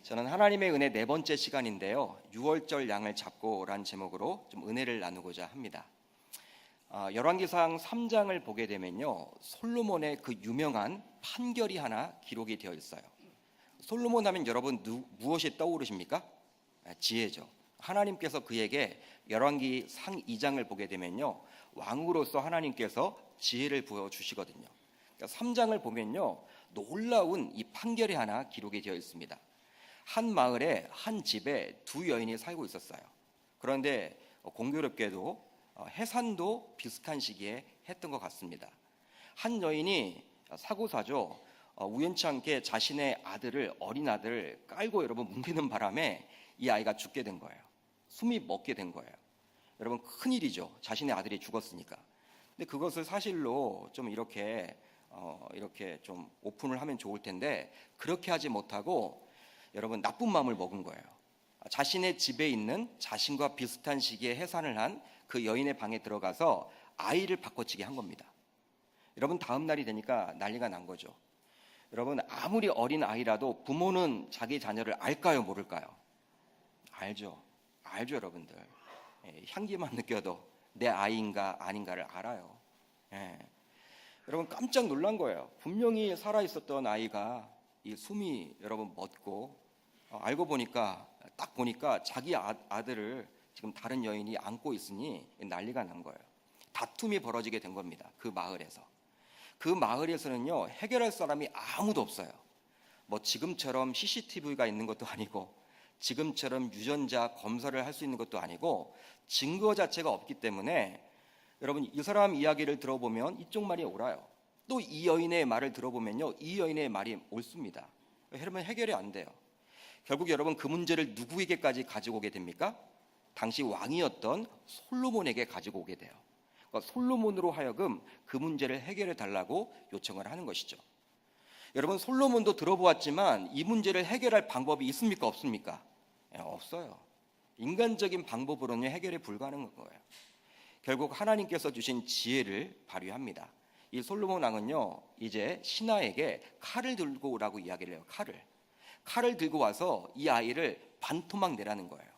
저는 하나님의 은혜 네 번째 시간인데요. 6월절 양을 잡고란 제목으로 좀 은혜를 나누고자 합니다. 열왕기상 3장을 보게 되면요, 솔로몬의 그 유명한 판결이 하나 기록이 되어 있어요. 솔로몬 하면 여러분 무엇이 떠오르십니까? 지혜죠. 하나님께서 그에게 열왕기상 2장을 보게 되면요, 왕으로서 하나님께서 지혜를 부어 주시거든요. 3장을 보면요, 놀라운 이 판결이 하나 기록이 되어 있습니다. 한 마을에 한 집에 두 여인이 살고 있었어요. 그런데 공교롭게도 해산도 비슷한 시기에 했던 것 같습니다. 한 여인이 사고사죠. 우연치 않게 자신의 어린 아들을 깔고 여러분 뭉개는 바람에 이 아이가 죽게 된 거예요. 숨이 멎게 된 거예요. 여러분 큰일이죠. 자신의 아들이 죽었으니까. 근데 그것을 사실로 좀 이렇게 좀 오픈을 하면 좋을 텐데 그렇게 하지 못하고 여러분 나쁜 마음을 먹은 거예요. 자신의 집에 있는 자신과 비슷한 시기에 해산을 한 그 여인의 방에 들어가서 아이를 바꿔치기 한 겁니다. 여러분 다음 날이 되니까 난리가 난 거죠. 여러분 아무리 어린 아이라도 부모는 자기 자녀를 알까요, 모를까요? 알죠. 여러분들. 향기만 느껴도 내 아이인가 아닌가를 알아요. 여러분 깜짝 놀란 거예요. 분명히 살아있었던 아이가 이 숨이 여러분 멎고 알고 보니까 딱 보니까 자기 아들을 지금 다른 여인이 안고 있으니 난리가 난 거예요. 다툼이 벌어지게 된 겁니다. 그 마을에서. 그 마을에서는요, 해결할 사람이 아무도 없어요. 뭐 지금처럼 CCTV가 있는 것도 아니고 지금처럼 유전자 검사를 할 수 있는 것도 아니고 증거 자체가 없기 때문에 여러분 이 사람 이야기를 들어보면 이쪽 말이 옳아요. 또 이 여인의 말을 들어보면요, 이 여인의 말이 옳습니다. 여러분 해결이 안 돼요. 결국 여러분 그 문제를 누구에게까지 가지고 오게 됩니까? 당시 왕이었던 솔로몬에게 가지고 오게 돼요. 그러니까 솔로몬으로 하여금 그 문제를 해결해 달라고 요청을 하는 것이죠. 여러분 솔로몬도 들어보았지만 이 문제를 해결할 방법이 있습니까, 없습니까? 없어요. 인간적인 방법으로는 해결이 불가능한 거예요. 결국 하나님께서 주신 지혜를 발휘합니다. 이 솔로몬 왕은요, 이제 신하에게 칼을 들고 오라고 이야기를 해요. 칼을 들고 와서 이 아이를 반토막 내라는 거예요.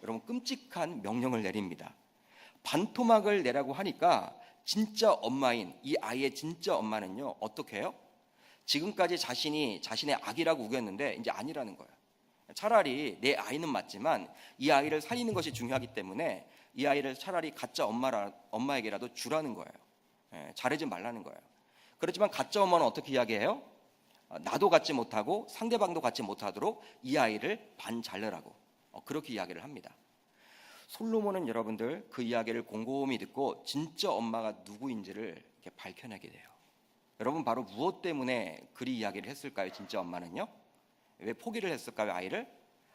여러분 끔찍한 명령을 내립니다. 반토막을 내라고 하니까 진짜 엄마인 이 아이의 진짜 엄마는요, 어떻게 해요? 지금까지 자신의 아기라고 우겼는데 이제 아니라는 거예요. 차라리 내 아이는 맞지만 이 아이를 살리는 것이 중요하기 때문에 이 아이를 차라리 가짜 엄마에게라도 주라는 거예요. 잘하지 말라는 거예요. 그렇지만 가짜 엄마는 어떻게 이야기해요? 나도 갖지 못하고 상대방도 갖지 못하도록 이 아이를 반 잘라라고 그렇게 이야기를 합니다. 솔로몬은 여러분들 그 이야기를 곰곰이 듣고 진짜 엄마가 누구인지를 이렇게 밝혀내게 돼요. 여러분 바로 무엇 때문에 그리 이야기를 했을까요? 진짜 엄마는요? 왜 포기를 했을까요?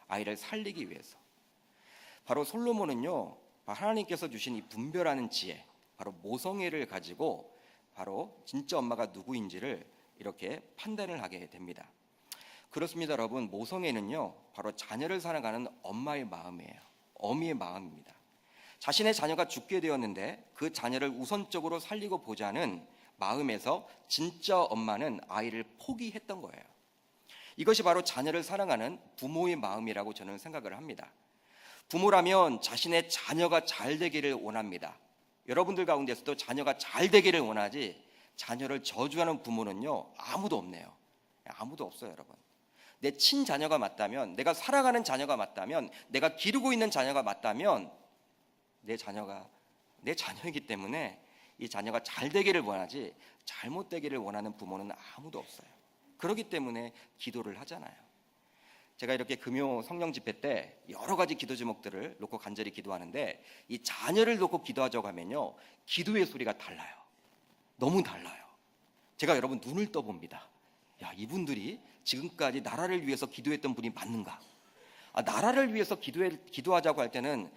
아이를 살리기 위해서. 바로 솔로몬은요, 하나님께서 주신 이 분별하는 지혜, 바로 모성애를 가지고 바로 진짜 엄마가 누구인지를 이렇게 판단을 하게 됩니다. 그렇습니다, 여러분. 모성애는요, 바로 자녀를 사랑하는 엄마의 마음이에요. 어미의 마음입니다. 자신의 자녀가 죽게 되었는데 그 자녀를 우선적으로 살리고 보자는 마음에서 진짜 엄마는 아이를 포기했던 거예요. 이것이 바로 자녀를 사랑하는 부모의 마음이라고 저는 생각을 합니다. 부모라면 자신의 자녀가 잘 되기를 원합니다. 여러분들 가운데서도 자녀가 잘 되기를 원하지 자녀를 저주하는 부모는요, 아무도 없네요. 아무도 없어요, 여러분. 내 친자녀가 맞다면, 내가 사랑하는 자녀가 맞다면, 내가 기르고 있는 자녀가 맞다면 내 자녀가 내 자녀이기 때문에 이 자녀가 잘 되기를 원하지 잘못되기를 원하는 부모는 아무도 없어요. 그렇기 때문에 기도를 하잖아요. 제가 이렇게 금요 성령 집회 때 여러 가지 기도 제목들을 놓고 간절히 기도하는데 이 자녀를 놓고 기도하자고 하면요, 기도의 소리가 달라요. 너무 달라요. 제가 여러분 눈을 떠봅니다. 야, 이분들이 지금까지 나라를 위해서 기도했던 분이 맞는가? 나라를 위해서 기도하자고 할 때는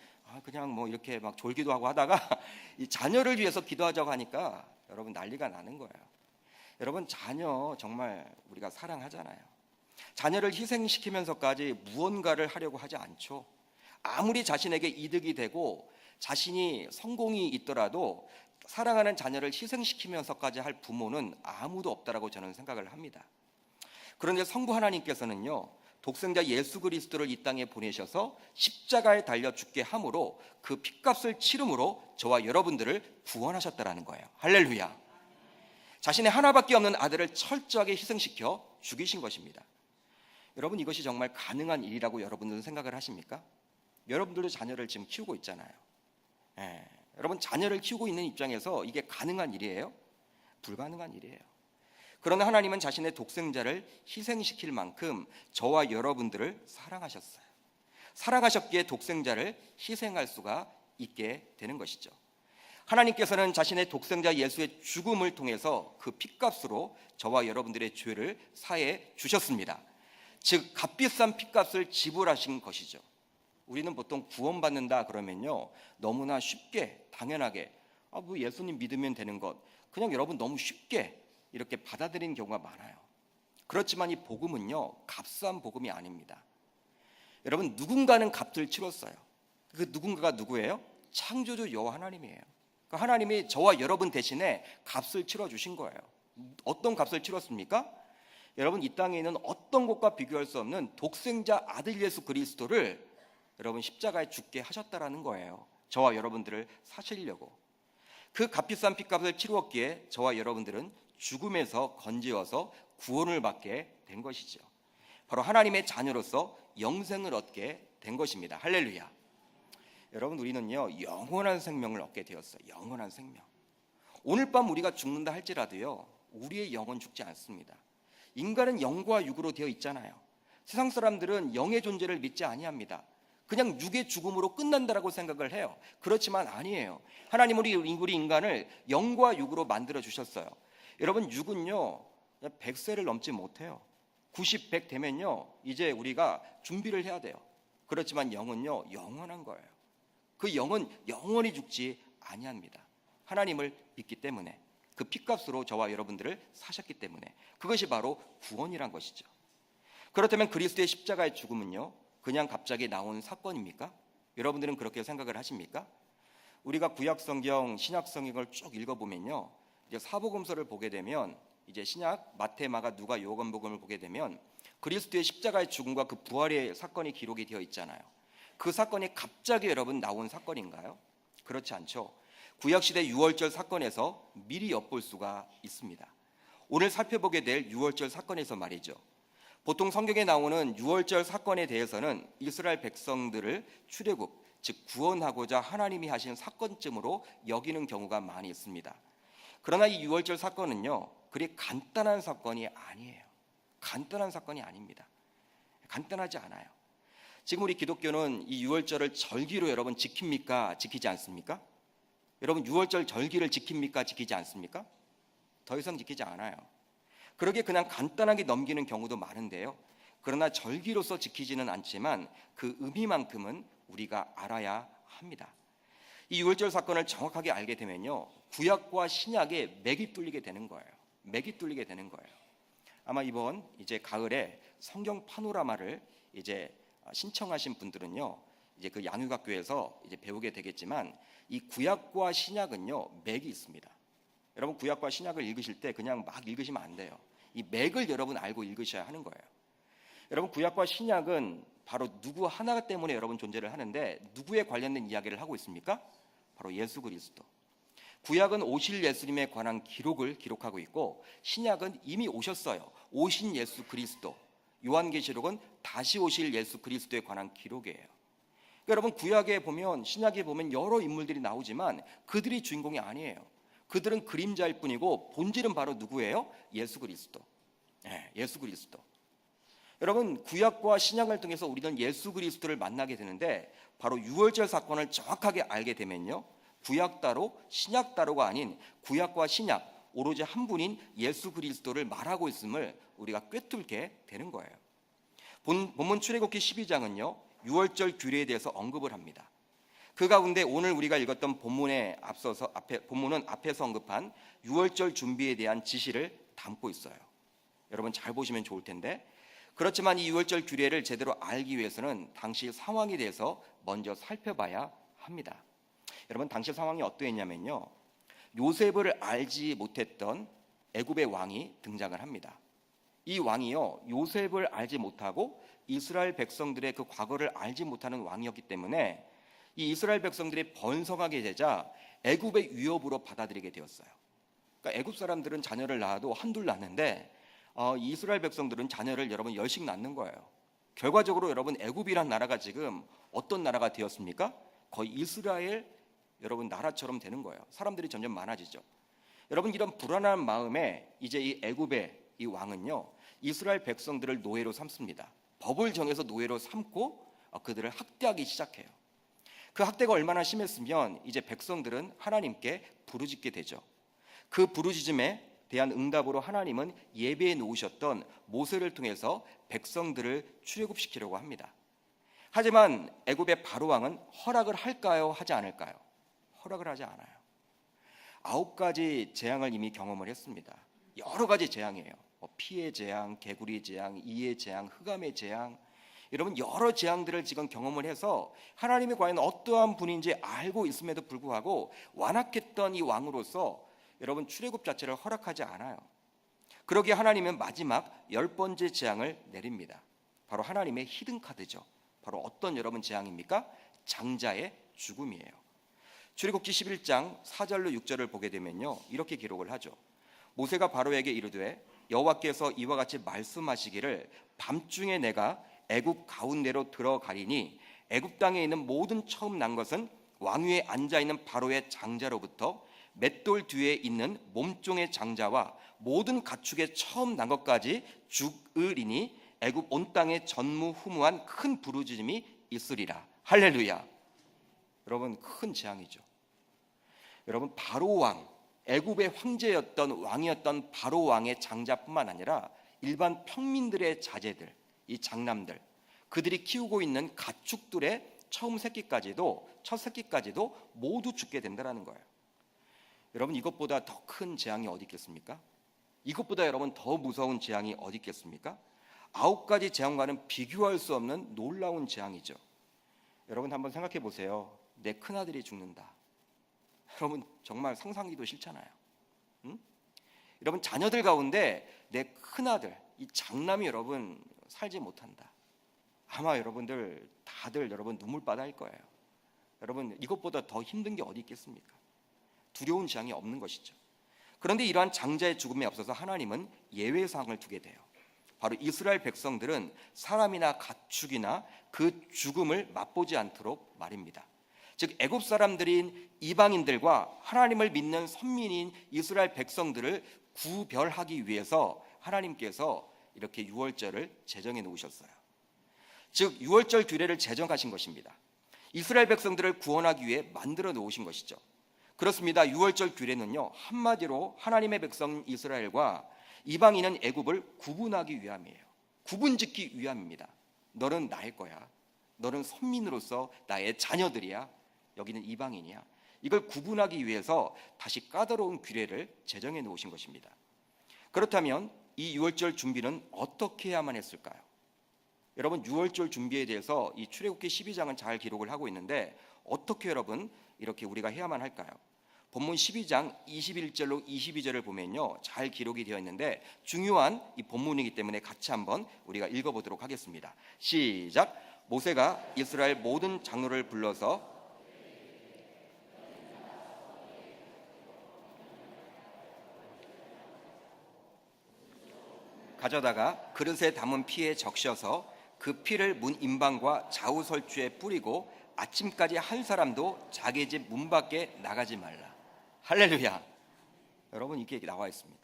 그냥 뭐 이렇게 막 졸기도 하고 하다가 이 자녀를 위해서 기도하자고 하니까 여러분 난리가 나는 거예요. 여러분 자녀 정말 우리가 사랑하잖아요. 자녀를 희생시키면서까지 무언가를 하려고 하지 않죠. 아무리 자신에게 이득이 되고 자신이 성공이 있더라도 사랑하는 자녀를 희생시키면서까지 할 부모는 아무도 없다라고 저는 생각을 합니다. 그런데 성부 하나님께서는요, 독생자 예수 그리스도를 이 땅에 보내셔서 십자가에 달려 죽게 함으로 그 핏값을 치름으로 저와 여러분들을 구원하셨다라는 거예요. 할렐루야. 자신의 하나밖에 없는 아들을 철저하게 희생시켜 죽이신 것입니다. 여러분, 이것이 정말 가능한 일이라고 여러분들은 생각을 하십니까? 여러분들도 자녀를 지금 키우고 있잖아요. 여러분, 자녀를 키우고 있는 입장에서 이게 가능한 일이에요? 불가능한 일이에요. 그러나 하나님은 자신의 독생자를 희생시킬 만큼 저와 여러분들을 사랑하셨어요. 사랑하셨기에 독생자를 희생할 수가 있게 되는 것이죠. 하나님께서는 자신의 독생자 예수의 죽음을 통해서 그 핏값으로 저와 여러분들의 죄를 사해 주셨습니다. 즉 값비싼 핏값을 지불하신 것이죠. 우리는 보통 구원받는다 그러면요, 너무나 쉽게 당연하게 뭐 예수님 믿으면 되는 것, 그냥 여러분 너무 쉽게 이렇게 받아들이는 경우가 많아요. 그렇지만 이 복음은요, 값싼 복음이 아닙니다. 여러분, 누군가는 값을 치렀어요. 그 누군가가 누구예요? 창조주 여호와 하나님이에요. 그 하나님이 저와 여러분 대신에 값을 치러주신 거예요. 어떤 값을 치렀습니까? 여러분, 이 땅에 있는 어떤 것과 비교할 수 없는 독생자 아들 예수 그리스도를 여러분 십자가에 죽게 하셨다라는 거예요. 저와 여러분들을 사시려고. 그 값비싼 핏값을 치루었기에 저와 여러분들은 죽음에서 건지어서 구원을 받게 된 것이죠. 바로 하나님의 자녀로서 영생을 얻게 된 것입니다. 할렐루야. 여러분, 우리는요, 영원한 생명을 얻게 되었어요. 영원한 생명. 오늘 밤 우리가 죽는다 할지라도요, 우리의 영은 죽지 않습니다. 인간은 영과 육으로 되어 있잖아요. 세상 사람들은 영의 존재를 믿지 아니합니다. 그냥 육의 죽음으로 끝난다라고 생각을 해요. 그렇지만 아니에요. 하나님은 우리 인간을 영과 육으로 만들어 주셨어요. 여러분, 육은요 100세를 넘지 못해요. 90, 100 되면요 이제 우리가 준비를 해야 돼요. 그렇지만 영은요 영원한 거예요. 그 영은 영원히 죽지 아니합니다. 하나님을 믿기 때문에, 그 핏값으로 저와 여러분들을 사셨기 때문에, 그것이 바로 구원이란 것이죠. 그렇다면 그리스도의 십자가의 죽음은요 그냥 갑자기 나온 사건입니까? 여러분들은 그렇게 생각을 하십니까? 우리가 구약 성경, 신약 성경을 쭉 읽어보면요, 이제 사복음서를 보게 되면, 이제 신약 마태, 마가, 누가, 요한복음을 보게 되면 그리스도의 십자가의 죽음과 그 부활의 사건이 기록이 되어 있잖아요. 그 사건이 갑자기 여러분 나온 사건인가요? 그렇지 않죠. 구약시대 유월절 사건에서 미리 엿볼 수가 있습니다. 오늘 살펴보게 될 유월절 사건에서 말이죠. 보통 성경에 나오는 유월절 사건에 대해서는 이스라엘 백성들을 출애굽, 즉 구원하고자 하나님이 하신 사건쯤으로 여기는 경우가 많이 있습니다. 그러나 이 유월절 사건은요 그리 간단한 사건이 아니에요. 간단한 사건이 아닙니다. 간단하지 않아요. 지금 우리 기독교는 이 유월절을 절기로 여러분 지킵니까? 지키지 않습니까? 여러분, 유월절 절기를 지킵니까? 지키지 않습니까? 더 이상 지키지 않아요. 그러게 그냥 간단하게 넘기는 경우도 많은데요, 그러나 절기로서 지키지는 않지만 그 의미만큼은 우리가 알아야 합니다. 이 유월절 사건을 정확하게 알게 되면요 구약과 신약에 맥이 뚫리게 되는 거예요. 맥이 뚫리게 되는 거예요. 아마 이번 이제 가을에 성경 파노라마를 이제 신청하신 분들은요 이제 그 양육학교에서 이제 배우게 되겠지만, 이 구약과 신약은요 맥이 있습니다. 여러분, 구약과 신약을 읽으실 때 그냥 막 읽으시면 안 돼요. 이 맥을 여러분 알고 읽으셔야 하는 거예요. 여러분, 구약과 신약은 바로 누구 하나 때문에 여러분 존재를 하는데, 누구에 관련된 이야기를 하고 있습니까? 바로 예수 그리스도. 구약은 오실 예수님에 관한 기록을 기록하고 있고, 신약은 이미 오셨어요. 오신 예수 그리스도. 요한계시록은 다시 오실 예수 그리스도에 관한 기록이에요. 그러니까 여러분, 구약에 보면, 신약에 보면 여러 인물들이 나오지만 그들이 주인공이 아니에요. 그들은 그림자일 뿐이고 본질은 바로 누구예요? 예수 그리스도. 예수 그리스도. 여러분, 구약과 신약을 통해서 우리는 예수 그리스도를 만나게 되는데, 바로 유월절 사건을 정확하게 알게 되면요 구약 따로 신약 따로가 아닌 구약과 신약 오로지 한 분인 예수 그리스도를 말하고 있음을 우리가 꿰뚫게 되는 거예요. 본문 출애굽기 12장은요 유월절 규례에 대해서 언급을 합니다. 그 가운데 오늘 우리가 읽었던 본문은 앞에서 언급한 유월절 준비에 대한 지시를 담고 있어요. 여러분, 잘 보시면 좋을 텐데, 그렇지만 이 유월절 규례를 제대로 알기 위해서는 당시 상황에 대해서 먼저 살펴봐야 합니다. 여러분, 당시 상황이 어떠했냐면요, 요셉을 알지 못했던 애굽의 왕이 등장을 합니다. 이 왕이요 요셉을 알지 못하고 이스라엘 백성들의 그 과거를 알지 못하는 왕이었기 때문에 이 이스라엘 백성들이 번성하게 되자 애굽의 위협으로 받아들이게 되었어요. 그러니까 애굽 사람들은 자녀를 낳아도 한둘 낳는데 이스라엘 백성들은 자녀를 여러분 열씩 낳는 거예요. 결과적으로 여러분 애굽이란 나라가 지금 어떤 나라가 되었습니까? 거의 이스라엘 여러분 나라처럼 되는 거예요. 사람들이 점점 많아지죠. 여러분 이런 불안한 마음에 이제 이 애굽의 이 왕은요 이스라엘 백성들을 노예로 삼습니다. 법을 정해서 노예로 삼고 그들을 학대하기 시작해요. 그 학대가 얼마나 심했으면 이제 백성들은 하나님께 부르짖게 되죠. 그 부르짖음에 대한 응답으로 하나님은 예배해 놓으셨던 모세를 통해서 백성들을 출애굽시키려고 합니다. 하지만 애굽의 바로 왕은 허락을 할까요? 하지 않을까요? 허락을 하지 않아요. 9가지 재앙을 이미 경험을 했습니다. 여러 가지 재앙이에요. 피의 재앙, 개구리 재앙, 이의 재앙, 흑암의 재앙, 여러분 여러 재앙들을 지금 경험을 해서 하나님이 과연 어떠한 분인지 알고 있음에도 불구하고 완악했던 이 왕으로서 여러분 출애굽 자체를 허락하지 않아요. 그러기에 하나님은 마지막 10번째 재앙을 내립니다. 바로 하나님의 히든 카드죠. 바로 어떤 여러분 재앙입니까? 장자의 죽음이에요. 출애굽기 11장 4절로 6절을 보게 되면요 이렇게 기록을 하죠. 모세가 바로에게 이르되 여호와께서 이와 같이 말씀하시기를 밤중에 내가 애굽 가운데로 들어가리니 애굽 땅에 있는 모든 처음 난 것은 왕 위에 앉아 있는 바로의 장자로부터 맷돌 뒤에 있는 몸종의 장자와 모든 가축의 처음 난 것까지 죽으리니 애굽 온 땅에 전무후무한 큰 부르짖음이 있으리라. 할렐루야. 여러분 큰 재앙이죠. 여러분 바로 왕, 애굽의 황제였던 왕이었던 바로 왕의 장자뿐만 아니라 일반 평민들의 자제들, 이 장남들, 그들이 키우고 있는 가축들의 처음 새끼까지도 첫 새끼까지도 모두 죽게 된다는 거예요. 여러분 이것보다 더 큰 재앙이 어디 있겠습니까? 이것보다 여러분 더 무서운 재앙이 어디 있겠습니까? 9가지 재앙과는 비교할 수 없는 놀라운 재앙이죠. 여러분 한번 생각해 보세요. 내 큰아들이 죽는다. 여러분 정말 상상하기도 싫잖아요. 응? 여러분 자녀들 가운데 내 큰아들, 이 장남이 여러분 살지 못한다. 아마 여러분들 다들 여러분 눈물바다일 거예요. 여러분 이것보다 더 힘든 게 어디 있겠습니까? 두려운 재앙이 없는 것이죠. 그런데 이러한 장자의 죽음에 앞서서 하나님은 예외 사항을 두게 돼요. 바로 이스라엘 백성들은 사람이나 가축이나 그 죽음을 맛보지 않도록 말입니다. 즉 애굽 사람들인 이방인들과 하나님을 믿는 선민인 이스라엘 백성들을 구별하기 위해서 하나님께서 이렇게 유월절을 제정해 놓으셨어요. 즉 유월절 규례를 제정하신 것입니다. 이스라엘 백성들을 구원하기 위해 만들어 놓으신 것이죠. 그렇습니다. 유월절 규례는요 한마디로 하나님의 백성 이스라엘과 이방인은 애굽을 구분하기 위함이에요. 구분짓기 위함입니다. 너는 나의 거야. 너는 선민으로서 나의 자녀들이야. 여기는 이방인이야. 이걸 구분하기 위해서 다시 까다로운 규례를 제정해 놓으신 것입니다. 그렇다면 이 유월절 준비는 어떻게 해야만 했을까요? 여러분 유월절 준비에 대해서 이 출애굽기 12장은 잘 기록을 하고 있는데 어떻게 여러분 이렇게 우리가 해야만 할까요? 본문 12장 21절로 22절을 보면요 잘 기록이 되어 있는데 중요한 이 본문이기 때문에 같이 한번 우리가 읽어보도록 하겠습니다. 시작. 모세가 이스라엘 모든 장로를 불러서 가져다가 그릇에 담은 피에 적셔서 그 피를 문 임방과 좌우 설주에 뿌리고 아침까지 한 사람도 자기 집 문 밖에 나가지 말라. 할렐루야. 여러분 이게 나와 있습니다.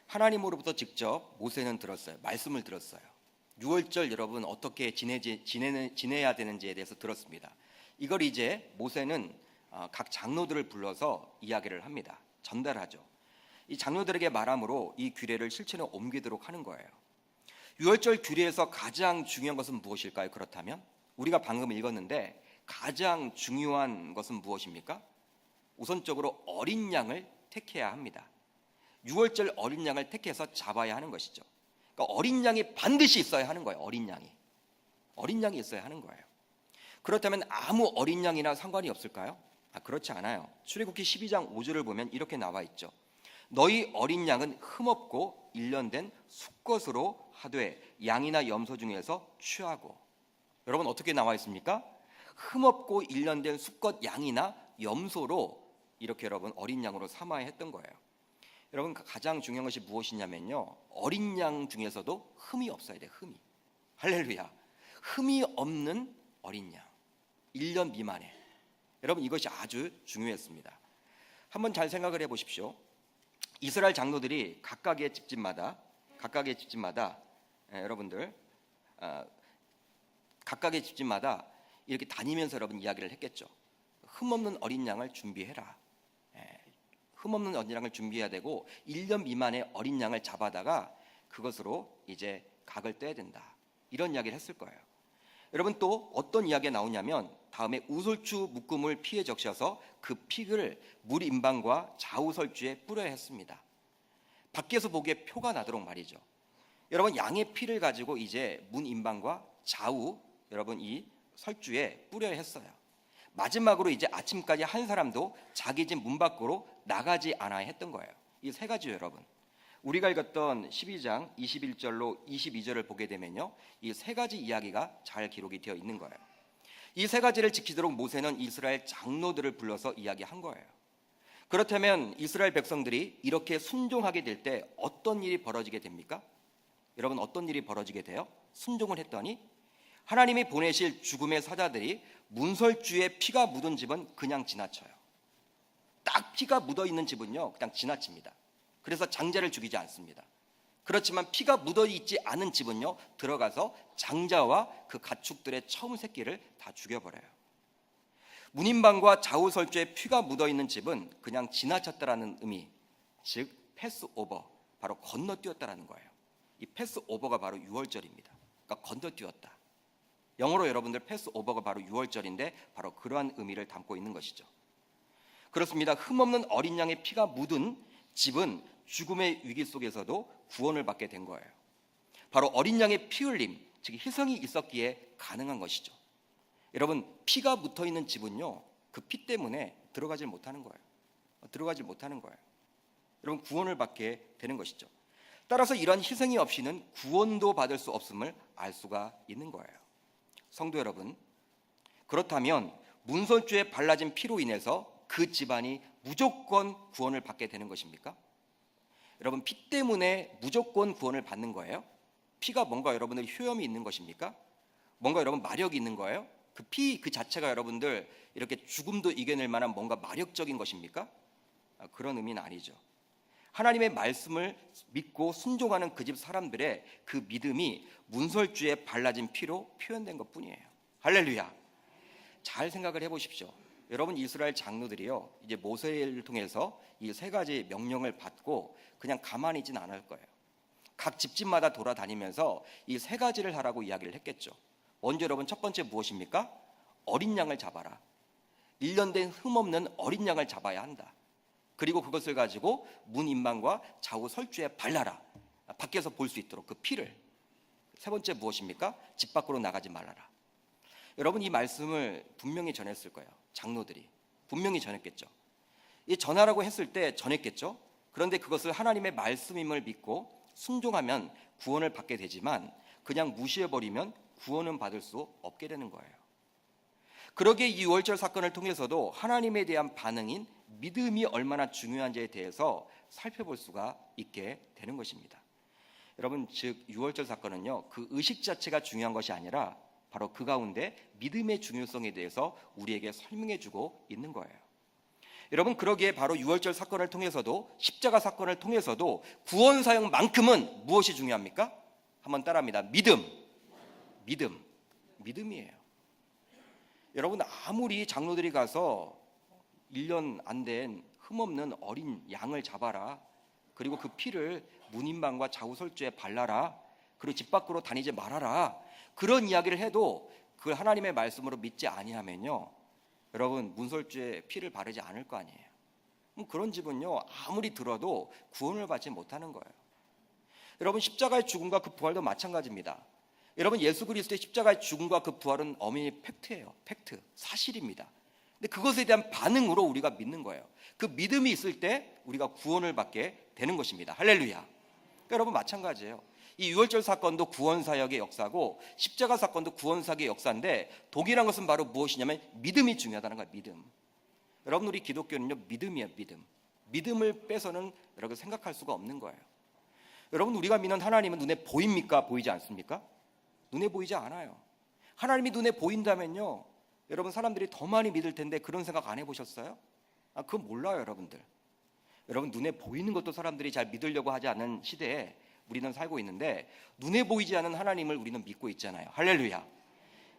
하나님으로부터 직접 모세는 들었어요. 말씀을 들었어요. 유월절 여러분 어떻게 지내야 되는지에 대해서 들었습니다. 이걸 이제 모세는 각 장로들을 불러서 이야기를 합니다. 전달하죠. 이 장로들에게 말함으로 이 규례를 실천에 옮기도록 하는 거예요. 유월절 규례에서 가장 중요한 것은 무엇일까요? 그렇다면 우리가 방금 읽었는데 가장 중요한 것은 무엇입니까? 우선적으로 어린 양을 택해야 합니다. 유월절 어린 양을 택해서 잡아야 하는 것이죠. 그러니까 어린 양이 반드시 있어야 하는 거예요. 어린 양이 있어야 하는 거예요. 그렇다면 아무 어린 양이나 상관이 없을까요? 그렇지 않아요. 출애굽기 12장 5절을 보면 이렇게 나와 있죠. 너희 어린 양은 흠없고 일련된 수것으로 하되 양이나 염소 중에서 취하고. 여러분 어떻게 나와 있습니까? 흠없고 일련된 수것 양이나 염소로 이렇게 여러분 어린 양으로 삼아야 했던 거예요. 여러분 가장 중요한 것이 무엇이냐면요, 어린 양 중에서도 흠이 없어야 돼. 흠이. 할렐루야. 흠이 없는 어린 양, 1년 미만에. 여러분 이것이 아주 중요했습니다. 한번 잘 생각을 해보십시오. 이스라엘 장로들이 각각의 집집마다 여러분들 각각의 집집마다 이렇게 다니면서 여러분 이야기를 했겠죠. 흠없는 어린 양을 준비해라. 흠없는 어린 양을 준비해야 되고 1년 미만의 어린 양을 잡아다가 그것으로 이제 각을 떼야 된다. 이런 이야기를 했을 거예요. 여러분 또 어떤 이야기가 나오냐면 다음에 우솔추 묶음을 피에 적셔서 그 픽을 물 임방과 좌우 설주에 뿌려야 했습니다. 밖에서 보기에 표가 나도록 말이죠. 여러분 양의 피를 가지고 이제 문 임방과 좌우 여러분 이 설주에 뿌려야 했어요. 마지막으로 이제 아침까지 한 사람도 자기 집 문 밖으로 나가지 않아야 했던 거예요. 이 세 가지 여러분. 우리가 읽었던 12장 21절로 22절을 보게 되면요, 이 세 가지 이야기가 잘 기록이 되어 있는 거예요. 이 세 가지를 지키도록 모세는 이스라엘 장로들을 불러서 이야기한 거예요. 그렇다면 이스라엘 백성들이 이렇게 순종하게 될 때 어떤 일이 벌어지게 됩니까? 여러분 어떤 일이 벌어지게 돼요? 순종을 했더니 하나님이 보내실 죽음의 사자들이 문설주에 피가 묻은 집은 그냥 지나쳐요. 딱 피가 묻어 있는 집은요 그냥 지나칩니다. 그래서 장자를 죽이지 않습니다. 그렇지만 피가 묻어 있지 않은 집은요 들어가서 장자와 그 가축들의 처음 새끼를 다 죽여버려요. 문임방과 좌우 설주에 피가 묻어 있는 집은 그냥 지나쳤다라는 의미, 즉 패스오버, 바로 건너뛰었다라는 거예요. 이 패스오버가 바로 유월절입니다. 그러니까 건너뛰었다. 영어로 여러분들 패스오버가 바로 유월절인데 바로 그러한 의미를 담고 있는 것이죠. 그렇습니다. 흠없는 어린 양의 피가 묻은 집은 죽음의 위기 속에서도 구원을 받게 된 거예요. 바로 어린 양의 피 흘림, 즉 희생이 있었기에 가능한 것이죠. 여러분 피가 묻어 있는 집은요 그 피 때문에 들어가질 못하는 거예요. 여러분 구원을 받게 되는 것이죠. 따라서 이러한 희생이 없이는 구원도 받을 수 없음을 알 수가 있는 거예요. 성도 여러분, 그렇다면 문설주에 발라진 피로 인해서 그 집안이 무조건 구원을 받게 되는 것입니까? 여러분 피 때문에 무조건 구원을 받는 거예요? 피가 뭔가 여러분들 효염이 있는 것입니까? 뭔가 여러분 마력이 있는 거예요? 그 피 그 자체가 여러분들 이렇게 죽음도 이겨낼 만한 뭔가 마력적인 것입니까? 그런 의미는 아니죠. 하나님의 말씀을 믿고 순종하는 그 집 사람들의 그 믿음이 문설주에 발라진 피로 표현된 것뿐이에요. 할렐루야. 잘 생각을 해보십시오. 여러분 이스라엘 장로들이요 이제 모세를 통해서 이 세 가지 명령을 받고 그냥 가만히 있지는 않을 거예요. 각 집집마다 돌아다니면서 이 세 가지를 하라고 이야기를 했겠죠. 먼저 여러분 첫 번째 무엇입니까? 어린 양을 잡아라. 1년 된 흠없는 어린 양을 잡아야 한다. 그리고 그것을 가지고 문 임방과 좌우 설주에 발라라. 밖에서 볼 수 있도록 그 피를. 세 번째 무엇입니까? 집 밖으로 나가지 말아라. 여러분 이 말씀을 분명히 전했을 거예요. 장로들이 분명히 전했겠죠. 이 전하라고 했을 때 전했겠죠. 그런데 그것을 하나님의 말씀임을 믿고 순종하면 구원을 받게 되지만 그냥 무시해버리면 구원은 받을 수 없게 되는 거예요. 그러기에 이 유월절 사건을 통해서도 하나님에 대한 반응인 믿음이 얼마나 중요한지에 대해서 살펴볼 수가 있게 되는 것입니다. 여러분 즉 유월절 사건은요 그 의식 자체가 중요한 것이 아니라 바로 그 가운데 믿음의 중요성에 대해서 우리에게 설명해 주고 있는 거예요. 여러분 그러기에 바로 유월절 사건을 통해서도 십자가 사건을 통해서도 구원 사역만큼은 무엇이 중요합니까? 한번 따라합니다. 믿음이에요. 여러분 아무리 장로들이 가서 1년 안 된 흠없는 어린 양을 잡아라. 그리고 그 피를 문임방과 좌우설주에 발라라. 그리고 집 밖으로 다니지 말아라. 그런 이야기를 해도 그 하나님의 말씀으로 믿지 아니하면요 여러분 문설주에 피를 바르지 않을 거 아니에요. 그런 집은요 아무리 들어도 구원을 받지 못하는 거예요. 여러분 십자가의 죽음과 그 부활도 마찬가지입니다. 여러분 예수 그리스도의 십자가의 죽음과 그 부활은 엄연히 팩트예요. 팩트, 사실입니다. 근데 그것에 대한 반응으로 우리가 믿는 거예요. 그 믿음이 있을 때 우리가 구원을 받게 되는 것입니다. 할렐루야. 그러니까 여러분 마찬가지예요. 이 유월절 사건도 구원사역의 역사고 십자가 사건도 구원사역의 역사인데 동일한 것은 바로 무엇이냐면 믿음이 중요하다는 거예요. 믿음. 여러분 우리 기독교는요 믿음이에요. 믿음을 빼서는 여러분 생각할 수가 없는 거예요. 여러분 우리가 믿는 하나님은 눈에 보입니까? 보이지 않습니까? 눈에 보이지 않아요. 하나님이 눈에 보인다면요 여러분 사람들이 더 많이 믿을 텐데 그런 생각 안 해보셨어요? 그건 몰라요 여러분들. 여러분 눈에 보이는 것도 사람들이 잘 믿으려고 하지 않는 시대에 우리는 살고 있는데 눈에 보이지 않는 하나님을 우리는 믿고 있잖아요. 할렐루야.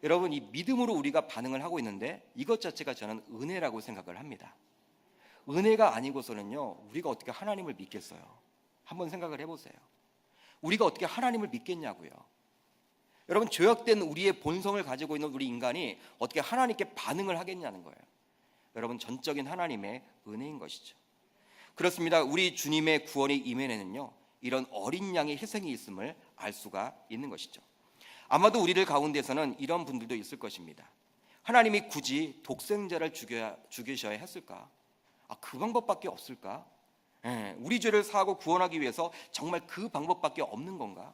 여러분 이 믿음으로 우리가 반응을 하고 있는데 이것 자체가 저는 은혜라고 생각을 합니다. 은혜가 아니고서는요 우리가 어떻게 하나님을 믿겠어요? 한번 생각을 해보세요. 우리가 어떻게 하나님을 믿겠냐고요. 여러분 죄악된 우리의 본성을 가지고 있는 우리 인간이 어떻게 하나님께 반응을 하겠냐는 거예요. 여러분 전적인 하나님의 은혜인 것이죠. 그렇습니다. 우리 주님의 구원의 이면에는요 이런 어린 양의 희생이 있음을 알 수가 있는 것이죠. 아마도 우리들 가운데서는 이런 분들도 있을 것입니다. 하나님이 굳이 독생자를 죽이셔야 했을까? 그 방법밖에 없을까? 우리 죄를 사하고 구원하기 위해서 정말 그 방법밖에 없는 건가?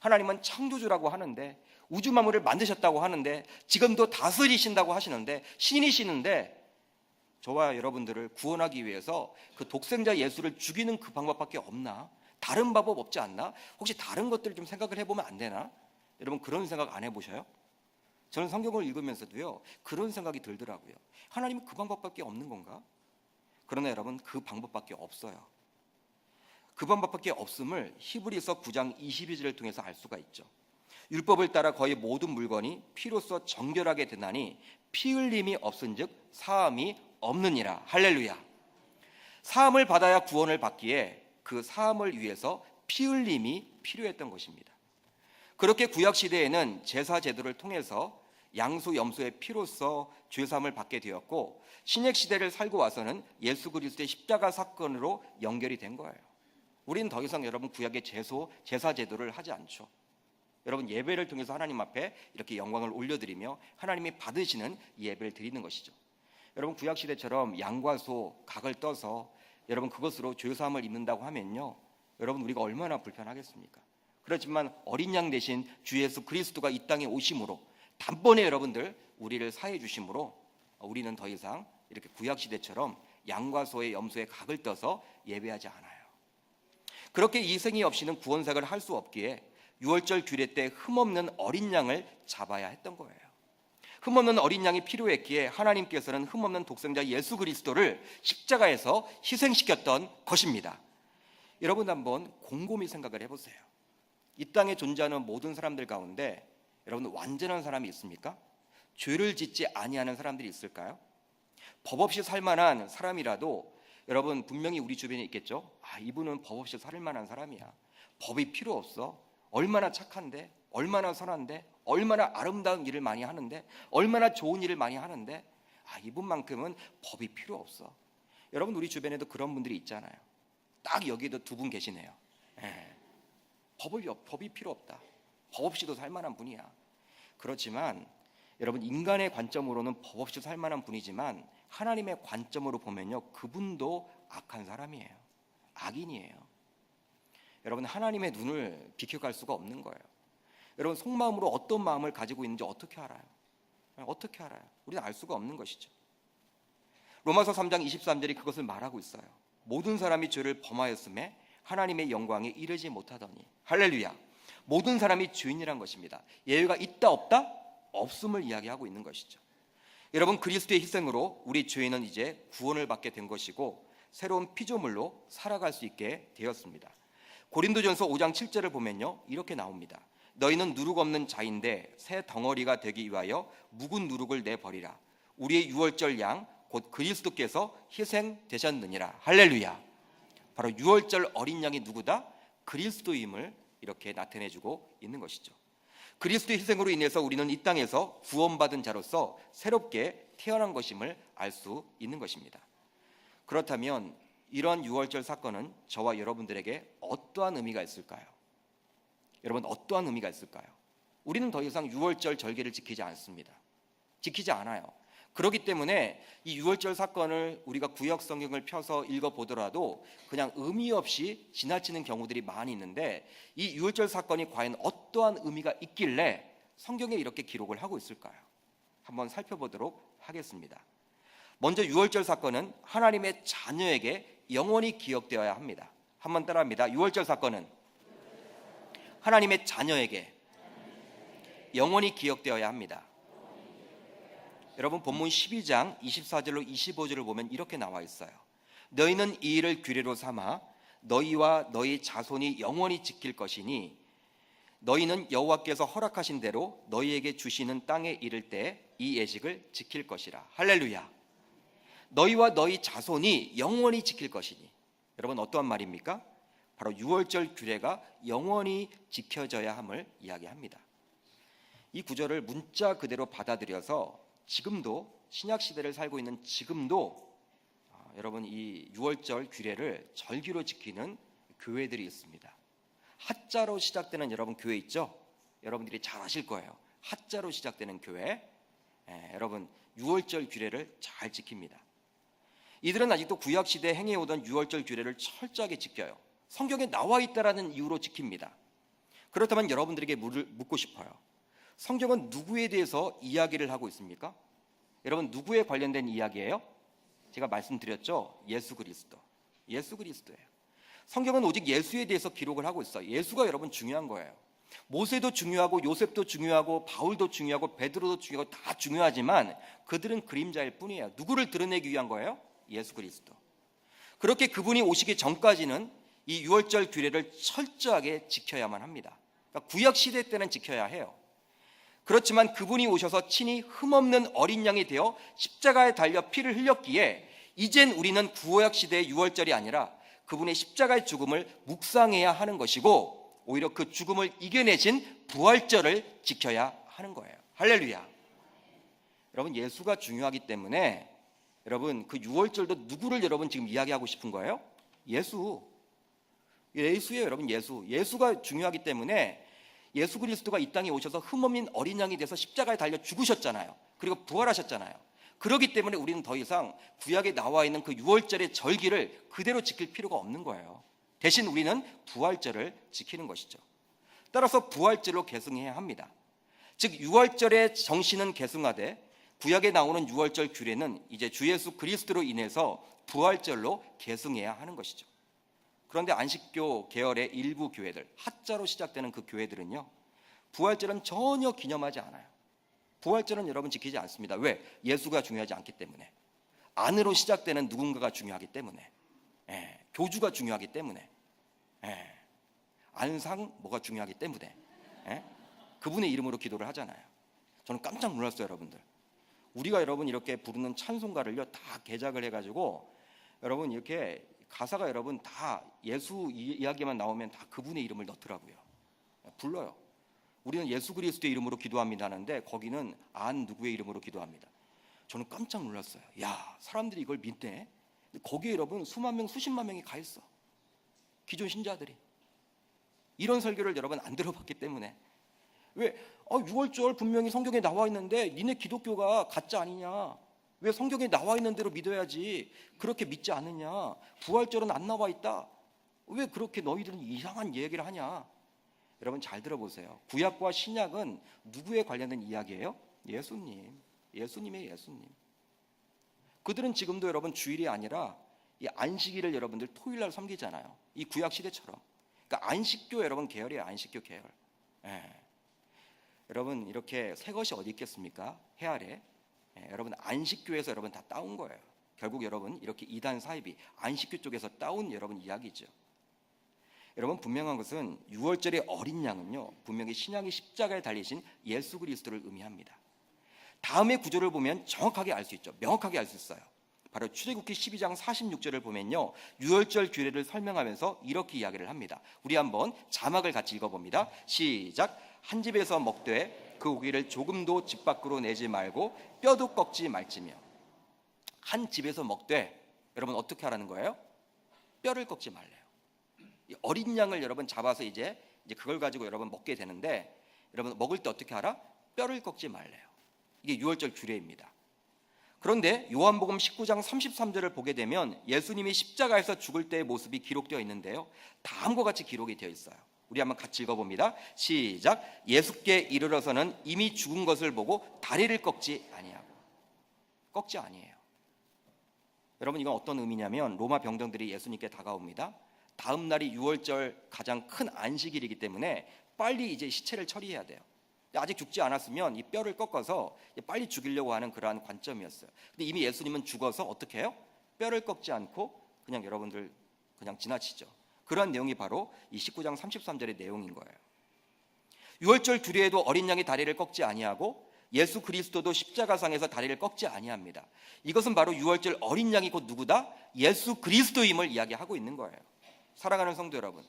하나님은 창조주라고 하는데 우주 만물을 만드셨다고 하는데 지금도 다스리신다고 하시는데 신이시는데 저와 여러분들을 구원하기 위해서 그 독생자 예수를 죽이는 그 방법밖에 없나? 다른 방법 없지 않나? 혹시 다른 것들을 좀 생각을 해보면 안 되나? 여러분 그런 생각 안 해보셔요? 저는 성경을 읽으면서도요 그런 생각이 들더라고요. 하나님은 그 방법밖에 없는 건가? 그러나 여러분 그 방법밖에 없어요. 그 방법밖에 없음을 히브리서 9장 22절을 통해서 알 수가 있죠. 율법을 따라 거의 모든 물건이 피로써 정결하게 되나니 피 흘림이 없은즉 사함이 없느니라. 할렐루야. 사함을 받아야 구원을 받기에 그 사함을 위해서 피 흘림이 필요했던 것입니다. 그렇게 구약 시대에는 제사 제도를 통해서 양소 염소의 피로써 죄사함을 받게 되었고 신약 시대를 살고 와서는 예수 그리스도의 십자가 사건으로 연결이 된 거예요. 우리는 더 이상 여러분 구약의 제사 제도를 하지 않죠. 여러분 예배를 통해서 하나님 앞에 이렇게 영광을 올려드리며 하나님이 받으시는 예배를 드리는 것이죠. 여러분 구약 시대처럼 양과 소 각을 떠서 여러분 그것으로 죄사함을 입는다고 하면요 여러분 우리가 얼마나 불편하겠습니까? 그렇지만 어린 양 대신 주 예수 그리스도가 이 땅에 오심으로 단번에 여러분들 우리를 사해 주심으로 우리는 더 이상 이렇게 구약 시대처럼 양과 소의 염소의 각을 떠서 예배하지 않아요. 그렇게 희생이 없이는 구원사역을 할 수 없기에 유월절 규례 때 흠없는 어린 양을 잡아야 했던 거예요. 흠없는 어린 양이 필요했기에 하나님께서는 흠없는 독생자 예수 그리스도를 십자가에서 희생시켰던 것입니다. 여러분 한번 곰곰이 생각을 해보세요. 이 땅에 존재하는 모든 사람들 가운데 여러분 완전한 사람이 있습니까? 죄를 짓지 아니하는 사람들이 있을까요? 법 없이 살만한 사람이라도 여러분 분명히 우리 주변에 있겠죠. 이분은 법 없이 살 만한 사람이야. 법이 필요 없어. 얼마나 착한데, 얼마나 선한데, 얼마나 아름다운 일을 많이 하는데, 얼마나 좋은 일을 많이 하는데 이분만큼은 법이 필요 없어. 여러분 우리 주변에도 그런 분들이 있잖아요. 딱 여기에도 두 분 계시네요. 법이 필요 없다. 법 없이도 살 만한 분이야. 그렇지만 여러분 인간의 관점으로는 법 없이 살 만한 분이지만 하나님의 관점으로 보면요 그분도 악한 사람이에요. 악인이에요. 여러분 하나님의 눈을 비켜갈 수가 없는 거예요. 여러분 속마음으로 어떤 마음을 가지고 있는지 어떻게 알아요? 어떻게 알아요? 우리는 알 수가 없는 것이죠. 로마서 3장 23절이 그것을 말하고 있어요. 모든 사람이 죄를 범하였음에 하나님의 영광에 이르지 못하더니. 할렐루야. 모든 사람이 죄인이란 것입니다. 예외가 있다 없다? 없음을 이야기하고 있는 것이죠. 여러분 그리스도의 희생으로 우리 죄인은 이제 구원을 받게 된 것이고 새로운 피조물로 살아갈 수 있게 되었습니다. 고린도전서 5장 7절을 보면요 이렇게 나옵니다. 너희는 누룩 없는 자인데 새 덩어리가 되기 위하여 묵은 누룩을 내버리라. 우리의 유월절 양 곧 그리스도께서 희생되셨느니라. 할렐루야. 바로 유월절 어린 양이 누구다? 그리스도임을 이렇게 나타내주고 있는 것이죠. 그리스도의 희생으로 인해서 우리는 이 땅에서 구원받은 자로서 새롭게 태어난 것임을 알 수 있는 것입니다. 그렇다면 이런 유월절 사건은 저와 여러분들에게 어떠한 의미가 있을까요? 여러분 어떠한 의미가 있을까요? 우리는 더 이상 유월절 절기를 지키지 않습니다. 지키지 않아요. 그렇기 때문에 이 유월절 사건을 우리가 구약 성경을 펴서 읽어보더라도 그냥 의미 없이 지나치는 경우들이 많이 있는데, 이 유월절 사건이 과연 어떠한 의미가 있길래 성경에 이렇게 기록을 하고 있을까요? 한번 살펴보도록 하겠습니다. 먼저 유월절 사건은 하나님의 자녀에게 영원히 기억되어야 합니다. 한번 따라합니다. 유월절 사건은 하나님의 자녀에게 영원히 기억되어야 합니다. 여러분, 본문 12장 24절로 25절을 보면 이렇게 나와 있어요. 너희는 이 일을 규례로 삼아 너희와 너희 자손이 영원히 지킬 것이니 너희는 여호와께서 허락하신 대로 너희에게 주시는 땅에 이를 때 이 예식을 지킬 것이라. 할렐루야. 너희와 너희 자손이 영원히 지킬 것이니, 여러분 어떠한 말입니까? 바로 유월절 규례가 영원히 지켜져야 함을 이야기합니다. 이 구절을 문자 그대로 받아들여서 지금도 신약 시대를 살고 있는 지금도 여러분 이 유월절 규례를 절기로 지키는 교회들이 있습니다. 하자로 시작되는 여러분 교회 있죠? 여러분들이 잘 아실 거예요. 하자로 시작되는 교회, 여러분 유월절 규례를 잘 지킵니다. 이들은 아직도 구약 시대에 행해오던 유월절 규례를 철저하게 지켜요. 성경에 나와 있다라는 이유로 지킵니다. 그렇다면 여러분들에게 묻고 싶어요. 성경은 누구에 대해서 이야기를 하고 있습니까? 여러분 누구에 관련된 이야기예요? 제가 말씀드렸죠. 예수 그리스도. 예수 그리스도예요. 성경은 오직 예수에 대해서 기록을 하고 있어요. 예수가 여러분 중요한 거예요. 모세도 중요하고 요셉도 중요하고 바울도 중요하고 베드로도 중요하고 다 중요하지만 그들은 그림자일 뿐이에요. 누구를 드러내기 위한 거예요? 예수 그리스도. 그렇게 그분이 오시기 전까지는 이 유월절 규례를 철저하게 지켜야만 합니다. 그러니까 구약 시대 때는 지켜야 해요. 그렇지만 그분이 오셔서 친히 흠없는 어린 양이 되어 십자가에 달려 피를 흘렸기에 이젠 우리는 구약 시대의 유월절이 아니라 그분의 십자가의 죽음을 묵상해야 하는 것이고, 오히려 그 죽음을 이겨내신 부활절을 지켜야 하는 거예요. 할렐루야. 여러분 예수가 중요하기 때문에 여러분 그 유월절도 누구를 여러분 지금 이야기하고 싶은 거예요? 예수예요. 여러분 예수가 중요하기 때문에 예수 그리스도가 이 땅에 오셔서 흠없는 어린 양이 돼서 십자가에 달려 죽으셨잖아요. 그리고 부활하셨잖아요. 그렇기 때문에 우리는 더 이상 구약에 나와 있는 그 유월절의 절기를 그대로 지킬 필요가 없는 거예요. 대신 우리는 부활절을 지키는 것이죠. 따라서 부활절로 계승해야 합니다. 즉 유월절의 정신은 계승하되 구약에 나오는 유월절 규례는 이제 주 예수 그리스도로 인해서 부활절로 계승해야 하는 것이죠. 그런데 안식교 계열의 일부 교회들, 하자로 시작되는 그 교회들은요, 부활절은 전혀 기념하지 않아요. 부활절은 여러분 지키지 않습니다. 왜? 예수가 중요하지 않기 때문에. 안으로 시작되는 누군가가 중요하기 때문에, 교주가 중요하기 때문에, 안상 뭐가 중요하기 때문에, 그분의 이름으로 기도를 하잖아요. 저는 깜짝 놀랐어요, 여러분들. 우리가 여러분 이렇게 부르는 찬송가를요 다 개작을 해가지고 여러분 이렇게 가사가 여러분 다 예수 이야기만 나오면 다 그분의 이름을 넣더라고요. 불러요. 우리는 예수 그리스도의 이름으로 기도합니다 하는데 거기는 안 누구의 이름으로 기도합니다. 저는 깜짝 놀랐어요. 야, 사람들이 이걸 믿네. 거기에 여러분 수만 명, 수십만 명이 가 있어. 기존 신자들이. 이런 설교를 여러분 안 들어봤기 때문에. 왜? 유월절 분명히 성경에 나와 있는데 니네 기독교가 가짜 아니냐? 왜 성경에 나와 있는 대로 믿어야지 그렇게 믿지 않느냐? 부활절은 안 나와 있다. 왜 그렇게 너희들은 이상한 얘기를 하냐? 여러분 잘 들어보세요. 구약과 신약은 누구에 관련된 이야기예요? 예수님의 예수님. 그들은 지금도 여러분 주일이 아니라 이 안식일을 여러분들 토요일날 섬기잖아요. 이 구약 시대처럼. 그러니까 안식교 여러분 계열이에요. 안식교 계열. 여러분 이렇게 새 것이 어디 있겠습니까? 해 아래. 여러분 안식교에서 여러분 다 따온 거예요. 결국 여러분 이렇게 이단 사입이 안식교 쪽에서 따온 여러분 이야기죠. 여러분 분명한 것은 유월절의 어린 양은요 분명히 신약의 십자가에 달리신 예수 그리스도를 의미합니다. 다음의 구절을 보면 정확하게 알 수 있죠. 명확하게 알 수 있어요. 바로 출애굽기 12장 46절을 보면요 유월절 규례를 설명하면서 이렇게 이야기를 합니다. 우리 한번 자막을 같이 읽어봅니다. 시작. 한 집에서 먹되 그 고기를 조금도 집 밖으로 내지 말고 뼈도 꺾지 말지며. 한 집에서 먹되 여러분 어떻게 하라는 거예요? 뼈를 꺾지 말래요. 이 어린 양을 여러분 잡아서 이제 그걸 가지고 여러분 먹게 되는데 여러분 먹을 때 어떻게 하라? 뼈를 꺾지 말래요. 이게 유월절 규례입니다. 그런데 요한복음 19장 33절을 보게 되면 예수님이 십자가에서 죽을 때의 모습이 기록되어 있는데요, 다음과 같이 기록이 되어 있어요. 우리 한번 같이 읽어봅니다. 시작. 예수께 이르러서는 이미 죽은 것을 보고 다리를 꺾지 아니에요. 여러분, 이건 어떤 의미냐면 로마 병정들이 예수님께 다가옵니다. 다음 날이 유월절 가장 큰 안식일이기 때문에 빨리 이제 시체를 처리해야 돼요. 아직 죽지 않았으면 이 뼈를 꺾어서 빨리 죽이려고 하는 그러한 관점이었어요. 근데 이미 예수님은 죽어서 어떻게 해요? 뼈를 꺾지 않고 그냥 여러분들 그냥 지나치죠. 그런 내용이 바로 이 19장 33절의 내용인 거예요. 유월절 규례에도 어린 양이 다리를 꺾지 아니하고 예수 그리스도도 십자가상에서 다리를 꺾지 아니합니다. 이것은 바로 유월절 어린 양이 곧 누구다? 예수 그리스도임을 이야기하고 있는 거예요. 사랑하는 성도 여러분,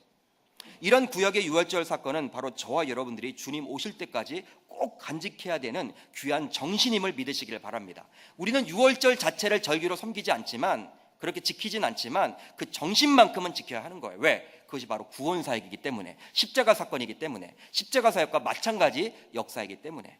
이런 구약의 유월절 사건은 바로 저와 여러분들이 주님 오실 때까지 꼭 간직해야 되는 귀한 정신임을 믿으시길 바랍니다. 우리는 유월절 자체를 절기로 섬기지 않지만, 그렇게 지키진 않지만 그 정신만큼은 지켜야 하는 거예요. 왜? 그것이 바로 구원 사역이기 때문에, 십자가 사건이기 때문에, 십자가 사역과 마찬가지 역사이기 때문에.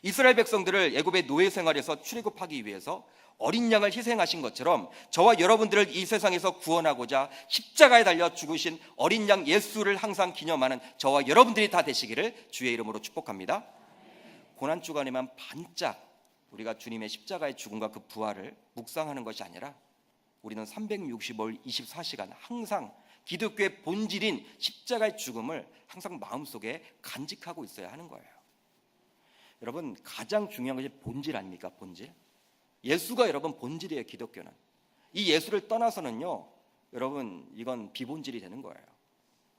이스라엘 백성들을 애굽의 노예 생활에서 출애굽하기 위해서 어린 양을 희생하신 것처럼 저와 여러분들을 이 세상에서 구원하고자 십자가에 달려 죽으신 어린 양 예수를 항상 기념하는 저와 여러분들이 다 되시기를 주의 이름으로 축복합니다. 고난 주간에만 반짝 우리가 주님의 십자가의 죽음과 그 부활을 묵상하는 것이 아니라 우리는 365일 24시간 항상 기독교의 본질인 십자가의 죽음을 항상 마음속에 간직하고 있어야 하는 거예요. 여러분, 가장 중요한 것이 본질 아닙니까? 본질. 예수가 여러분 본질이에요. 기독교는. 이 예수를 떠나서는요, 여러분, 이건 비본질이 되는 거예요.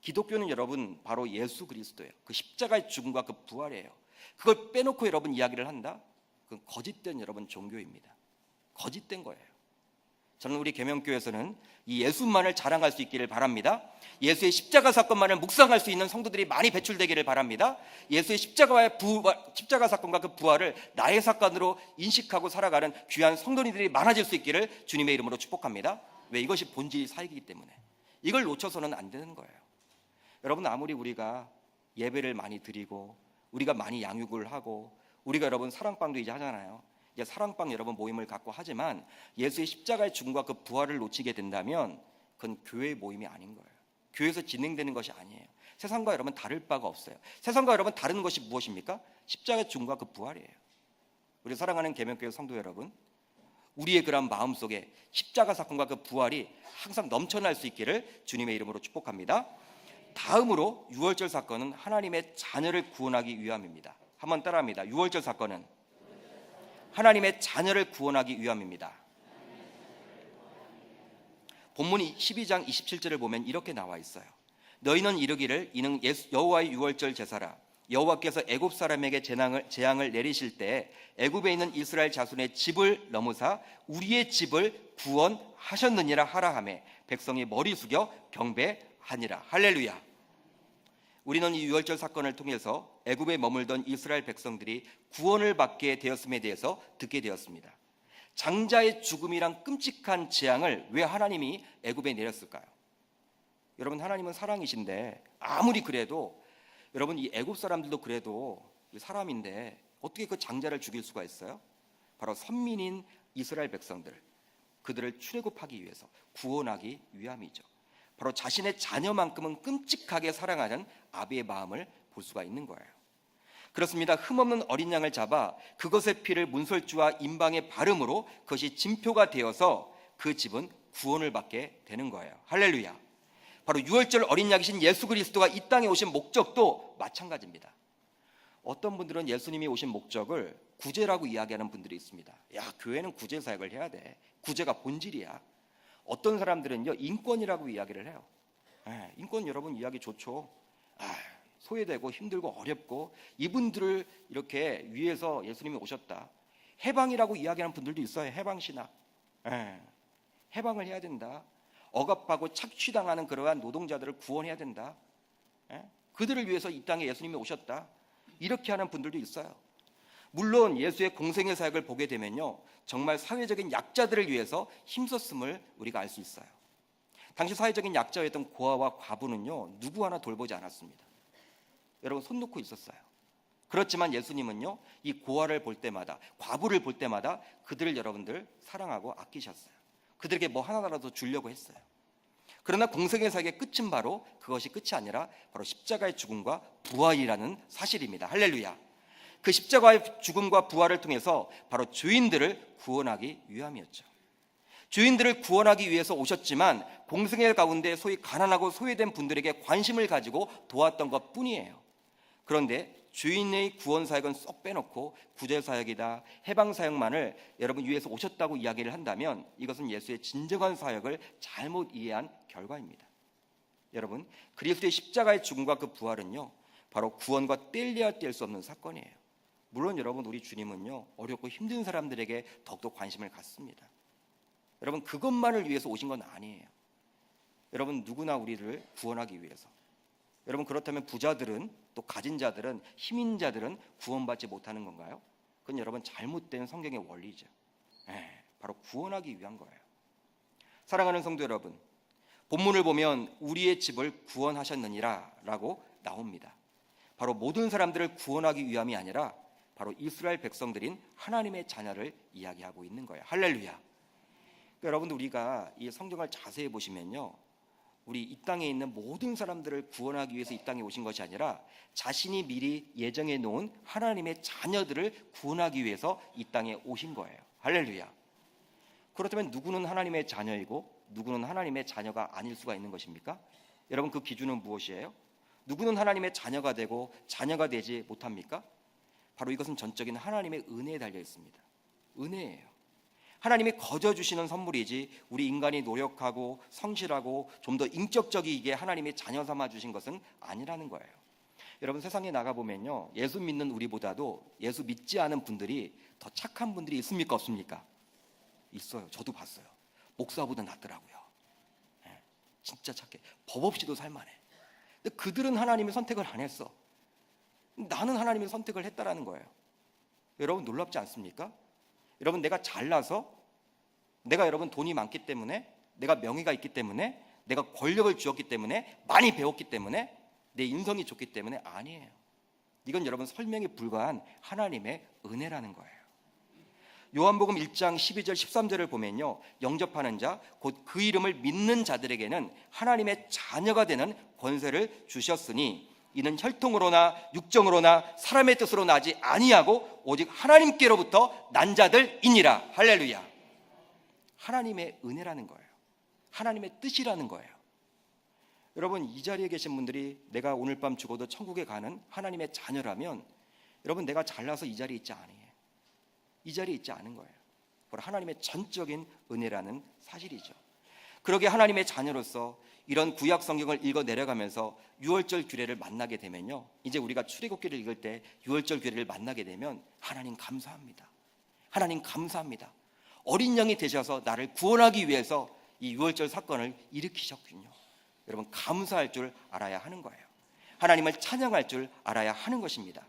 기독교는 여러분 바로 예수 그리스도예요. 그 십자가의 죽음과 그 부활이에요. 그걸 빼놓고 여러분 이야기를 한다? 그건 거짓된 여러분 종교입니다. 거짓된 거예요. 저는 우리 계명교회에서는 이 예수만을 자랑할 수 있기를 바랍니다. 예수의 십자가 사건만을 묵상할 수 있는 성도들이 많이 배출되기를 바랍니다. 예수의 십자가 사건과 그 부활을 나의 사건으로 인식하고 살아가는 귀한 성도님들이 많아질 수 있기를 주님의 이름으로 축복합니다. 왜? 이것이 본질 사역이기 때문에. 이걸 놓쳐서는 안 되는 거예요. 여러분, 아무리 우리가 예배를 많이 드리고 우리가 많이 양육을 하고 우리가 여러분 사랑방도 이제 하잖아요. 이제 사랑방 여러분 모임을 갖고 하지만 예수의 십자가의 죽음과 그 부활을 놓치게 된다면 그건 교회의 모임이 아닌 거예요. 교회에서 진행되는 것이 아니에요. 세상과 여러분 다를 바가 없어요. 세상과 여러분 다른 것이 무엇입니까? 십자가의 죽음과 그 부활이에요. 우리 사랑하는 계명교회 성도 여러분, 우리의 그런 마음속에 십자가 사건과 그 부활이 항상 넘쳐날 수 있기를 주님의 이름으로 축복합니다. 다음으로 유월절 사건은 하나님의 자녀를 구원하기 위함입니다. 한번 따라합니다. 유월절 사건은 하나님의 자녀를 구원하기 위함입니다. 본문 12장 27절을 보면 이렇게 나와 있어요. 너희는 이르기를 이는 여호와의 유월절 제사라. 여호와께서 애굽 사람에게 재앙을 내리실 때 애굽에 있는 이스라엘 자손의 집을 넘으사 우리의 집을 구원하셨느니라 하라 하매 백성이 머리 숙여 경배하니라. 할렐루야. 우리는 이 유월절 사건을 통해서 애굽에 머물던 이스라엘 백성들이 구원을 받게 되었음에 대해서 듣게 되었습니다. 장자의 죽음이란 끔찍한 재앙을 왜 하나님이 애굽에 내렸을까요? 여러분, 하나님은 사랑이신데 아무리 그래도 여러분 이 애굽 사람들도 그래도 사람인데 어떻게 그 장자를 죽일 수가 있어요? 바로 선민인 이스라엘 백성들, 그들을 출애굽하기 위해서, 구원하기 위함이죠. 바로 자신의 자녀만큼은 끔찍하게 사랑하는 아비의 마음을 볼 수가 있는 거예요. 그렇습니다. 흠없는 어린 양을 잡아 그것의 피를 문설주와 임방에 바름으로 그것이 징표가 되어서 그 집은 구원을 받게 되는 거예요. 할렐루야. 바로 유월절 어린 양이신 예수 그리스도가 이 땅에 오신 목적도 마찬가지입니다. 어떤 분들은 예수님이 오신 목적을 구제라고 이야기하는 분들이 있습니다. 야, 교회는 구제 사역을 해야 돼. 구제가 본질이야. 어떤 사람들은요 인권이라고 이야기를 해요. 인권 여러분 이야기 좋죠. 소외되고 힘들고 어렵고 이분들을 이렇게 위해서 예수님이 오셨다. 해방이라고 이야기하는 분들도 있어요. 해방신학. 해방을 해야 된다. 억압하고 착취당하는 그러한 노동자들을 구원해야 된다. 그들을 위해서 이 땅에 예수님이 오셨다. 이렇게 하는 분들도 있어요. 물론 예수의 공생의 사역을 보게 되면요 정말 사회적인 약자들을 위해서 힘썼음을 우리가 알 수 있어요. 당시 사회적인 약자였던 고아와 과부는요 누구 하나 돌보지 않았습니다. 여러분 손 놓고 있었어요. 그렇지만 예수님은요, 이 고아를 볼 때마다, 과부를 볼 때마다 그들을 여러분들 사랑하고 아끼셨어요. 그들에게 뭐 하나라도 주려고 했어요. 그러나 공생의 사역의 끝은 바로 그것이 끝이 아니라 바로 십자가의 죽음과 부활이라는 사실입니다. 할렐루야. 그 십자가의 죽음과 부활을 통해서 바로 죄인들을 구원하기 위함이었죠. 죄인들을 구원하기 위해서 오셨지만 공생의 가운데 소위 가난하고 소외된 분들에게 관심을 가지고 도왔던 것 뿐이에요. 그런데 죄인의 구원 사역은 쏙 빼놓고 구제 사역이다, 해방 사역만을 여러분 위해서 오셨다고 이야기를 한다면 이것은 예수의 진정한 사역을 잘못 이해한 결과입니다. 여러분, 그리스도의 십자가의 죽음과 그 부활은요, 바로 구원과 뗄래야 뗄 수 없는 사건이에요. 물론 여러분, 우리 주님은요, 어렵고 힘든 사람들에게 더욱더 관심을 갖습니다. 여러분, 그것만을 위해서 오신 건 아니에요. 여러분, 누구나 우리를 구원하기 위해서. 여러분, 그렇다면 부자들은, 또 가진 자들은, 힘인 자들은 구원받지 못하는 건가요? 그건 여러분 잘못된 성경의 원리죠. 바로 구원하기 위한 거예요. 사랑하는 성도 여러분, 본문을 보면 우리의 집을 구원하셨느니라 라고 나옵니다. 바로 모든 사람들을 구원하기 위함이 아니라 바로 이스라엘 백성들인 하나님의 자녀를 이야기하고 있는 거예요. 할렐루야. 그러니까 여러분들, 우리가 이 성경을 자세히 보시면요, 우리 이 땅에 있는 모든 사람들을 구원하기 위해서 이 땅에 오신 것이 아니라 자신이 미리 예정해 놓은 하나님의 자녀들을 구원하기 위해서 이 땅에 오신 거예요. 할렐루야. 그렇다면 누구는 하나님의 자녀이고 누구는 하나님의 자녀가 아닐 수가 있는 것입니까? 여러분, 그 기준은 무엇이에요? 누구는 하나님의 자녀가 되고 자녀가 되지 못합니까? 바로 이것은 전적인 하나님의 은혜에 달려 있습니다. 은혜예요. 하나님이 거저 주시는 선물이지 우리 인간이 노력하고 성실하고 좀 더 인격적이게 하나님의 자녀 삼아 주신 것은 아니라는 거예요. 여러분, 세상에 나가보면요, 예수 믿는 우리보다도 예수 믿지 않은 분들이 더 착한 분들이 있습니까, 없습니까? 있어요. 저도 봤어요. 목사보다 낫더라고요. 진짜 착해. 법 없이도 살만해. 근데 그들은 하나님의 선택을 안 했어. 나는 하나님의 선택을 했다라는 거예요. 여러분, 놀랍지 않습니까? 여러분, 내가 잘나서, 내가 여러분 돈이 많기 때문에, 내가 명예가 있기 때문에, 내가 권력을 주었기 때문에, 많이 배웠기 때문에, 내 인성이 좋기 때문에 아니에요. 이건 여러분 설명이 불과한 하나님의 은혜라는 거예요. 요한복음 1장 12절 13절을 보면요, 영접하는 자, 곧 그 이름을 믿는 자들에게는 하나님의 자녀가 되는 권세를 주셨으니 이는 혈통으로나 육정으로나 사람의 뜻으로 나지 아니하고 오직 하나님께로부터 난 자들이니라. 할렐루야. 하나님의 은혜라는 거예요. 하나님의 뜻이라는 거예요. 여러분, 이 자리에 계신 분들이 내가 오늘 밤 죽어도 천국에 가는 하나님의 자녀라면 여러분, 내가 잘나서 이 자리에 있지 않아요. 이 자리에 있지 않은 거예요. 바로 하나님의 전적인 은혜라는 사실이죠. 그러게 하나님의 자녀로서 이런 구약 성경을 읽어 내려가면서 유월절 규례를 만나게 되면요, 이제 우리가 출애굽기를 읽을 때 유월절 규례를 만나게 되면 하나님 감사합니다. 하나님 감사합니다. 어린 양이 되셔서 나를 구원하기 위해서 이 유월절 사건을 일으키셨군요. 여러분, 감사할 줄 알아야 하는 거예요. 하나님을 찬양할 줄 알아야 하는 것입니다.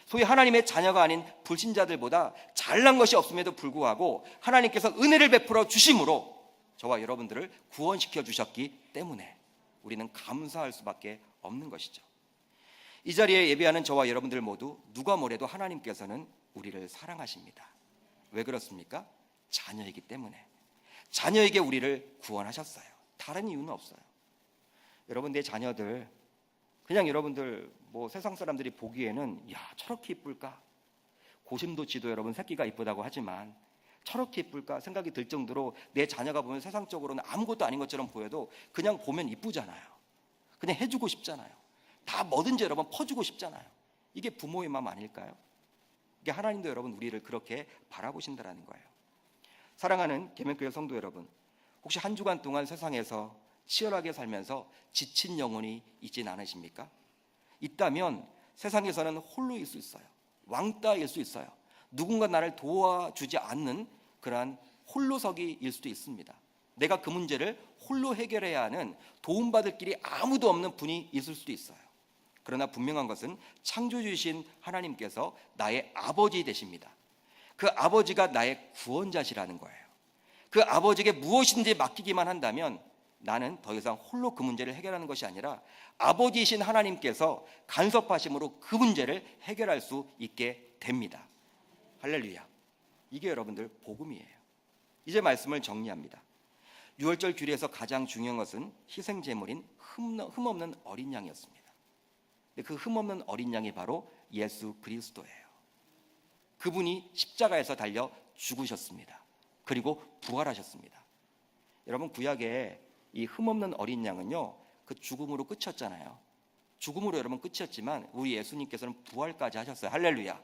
소위 하나님의 자녀가 아닌 불신자들보다 잘난 것이 없음에도 불구하고 하나님께서 은혜를 베풀어 주심으로 저와 여러분들을 구원시켜 주셨기 때문에 우리는 감사할 수밖에 없는 것이죠. 이 자리에 예배하는 저와 여러분들 모두 누가 뭐래도 하나님께서는 우리를 사랑하십니다. 왜 그렇습니까? 자녀이기 때문에. 자녀에게 우리를 구원하셨어요. 다른 이유는 없어요. 여러분, 내 자녀들 그냥 여러분들 뭐 세상 사람들이 보기에는 야, 저렇게 이쁠까? 고심도치도 여러분 새끼가 이쁘다고 하지만 저렇게 이쁠까 생각이 들 정도로 내 자녀가 보면 세상적으로는 아무것도 아닌 것처럼 보여도 그냥 보면 이쁘잖아요. 그냥 해주고 싶잖아요. 다 뭐든지 여러분 퍼주고 싶잖아요. 이게 부모의 마음 아닐까요? 이게 하나님도 여러분 우리를 그렇게 바라보신다는 거예요. 사랑하는 계명교회 성도 여러분, 혹시 한 주간 동안 세상에서 치열하게 살면서 지친 영혼이 있진 않으십니까? 있다면 세상에서는 홀로일 수 있어요. 왕따일 수 있어요. 누군가 나를 도와주지 않는 그러한 홀로서기일 수도 있습니다. 내가 그 문제를 홀로 해결해야 하는 도움받을 길이 아무도 없는 분이 있을 수도 있어요. 그러나 분명한 것은 창조주이신 하나님께서 나의 아버지 되십니다. 그 아버지가 나의 구원자시라는 거예요. 그 아버지에게 무엇인지 맡기기만 한다면 나는 더 이상 홀로 그 문제를 해결하는 것이 아니라 아버지이신 하나님께서 간섭하심으로 그 문제를 해결할 수 있게 됩니다. 할렐루야. 이게 여러분들 복음이에요. 이제 말씀을 정리합니다. 유월절 규례에서 가장 중요한 것은 희생 제물인 흠없는 어린 양이었습니다. 근데 그 흠없는 어린 양이 바로 예수 그리스도예요. 그분이 십자가에서 달려 죽으셨습니다. 그리고 부활하셨습니다. 여러분, 구약에 이 흠없는 어린 양은요, 그 죽음으로 끝이었잖아요. 죽음으로 여러분 끝이었지만 우리 예수님께서는 부활까지 하셨어요. 할렐루야.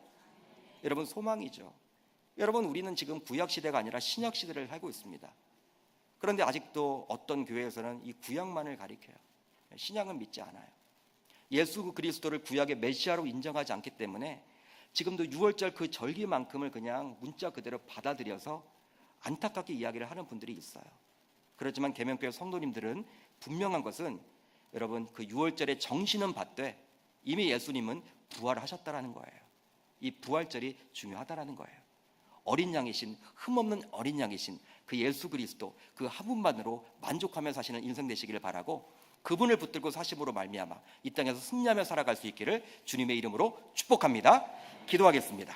여러분, 소망이죠. 여러분, 우리는 지금 구약 시대가 아니라 신약 시대를 살고 있습니다. 그런데 아직도 어떤 교회에서는 이 구약만을 가리켜요. 신약은 믿지 않아요. 예수 그리스도를 구약의 메시아로 인정하지 않기 때문에 지금도 유월절 그 절기만큼을 그냥 문자 그대로 받아들여서 안타깝게 이야기를 하는 분들이 있어요. 그렇지만 계명교회 성도님들은 분명한 것은 여러분, 그 유월절의 정신은 받되 이미 예수님은 부활하셨다라는 거예요. 이 부활절이 중요하다라는 거예요. 어린 양이신, 흠없는 어린 양이신 그 예수 그리스도, 그 한 분만으로 만족하며 사시는 인생 되시기를 바라고, 그분을 붙들고 사심으로 말미암아 이 땅에서 승리하며 살아갈 수 있기를 주님의 이름으로 축복합니다. 기도하겠습니다.